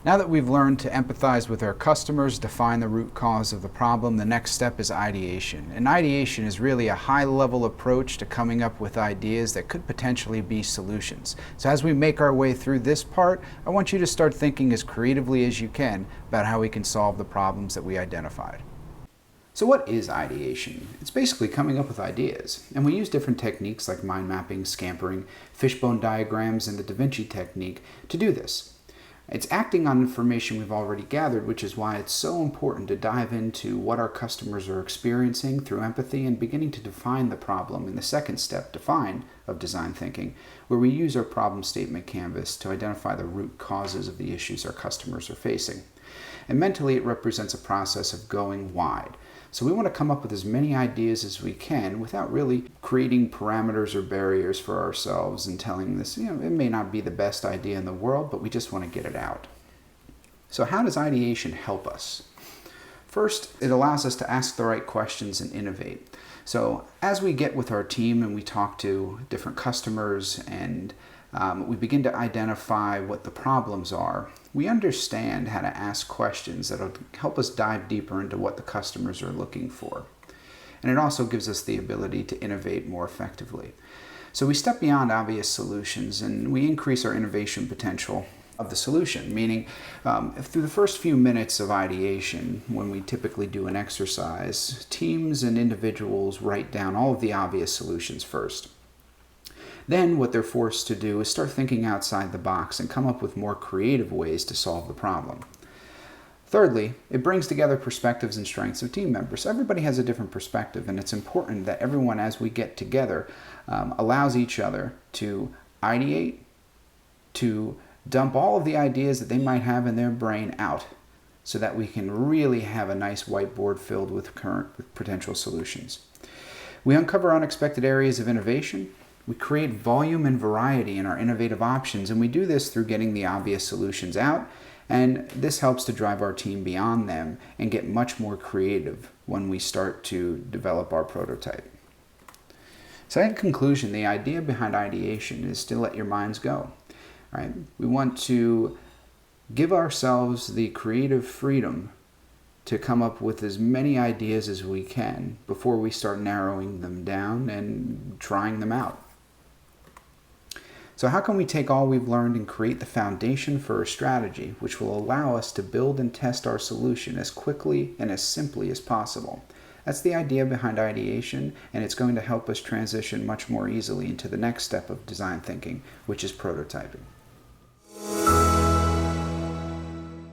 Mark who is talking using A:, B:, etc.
A: Now that we've learned to empathize with our customers, define the root cause of the problem, the next step is ideation. And ideation is really a high-level approach to coming up with ideas that could potentially be solutions. So as we make our way through this part, I want you to start thinking as creatively as you can about how we can solve the problems that we identified. So what is ideation? It's basically coming up with ideas. And we use different techniques like mind mapping, scampering, fishbone diagrams, and the Da Vinci technique to do this. It's acting on information we've already gathered, which is why it's so important to dive into what our customers are experiencing through empathy and beginning to define the problem in the second step, define, of design thinking, where we use our problem statement canvas to identify the root causes of the issues our customers are facing. And mentally, it represents a process of going wide. So we want to come up with as many ideas as we can without really creating parameters or barriers for ourselves and telling this, it may not be the best idea in the world, but we just want to get it out. So how does ideation help us? First, it allows us to ask the right questions and innovate. So as we get with our team and we talk to different customers and we begin to identify what the problems are, we understand how to ask questions that will help us dive deeper into what the customers are looking for. And it also gives us the ability to innovate more effectively. So we step beyond obvious solutions and we increase our innovation potential of the solution, meaning through the first few minutes of ideation, when we typically do an exercise, teams and individuals write down all of the obvious solutions first. Then what they're forced to do is start thinking outside the box and come up with more creative ways to solve the problem. Thirdly, it brings together perspectives and strengths of team members. Everybody has a different perspective, and it's important that everyone, as we get together, allows each other to ideate, to dump all of the ideas that they might have in their brain out, so that we can really have a nice whiteboard filled with potential solutions. We uncover unexpected areas of innovation. We create volume and variety in our innovative options, and we do this through getting the obvious solutions out, and this helps to drive our team beyond them and get much more creative when we start to develop our prototype. So in conclusion, the idea behind ideation is to let your minds go. Right? We want to give ourselves the creative freedom to come up with as many ideas as we can before we start narrowing them down and trying them out. So how can we take all we've learned and create the foundation for a strategy which will allow us to build and test our solution as quickly and as simply as possible? That's the idea behind ideation, and it's going to help us transition much more easily into the next step of design thinking, which is prototyping.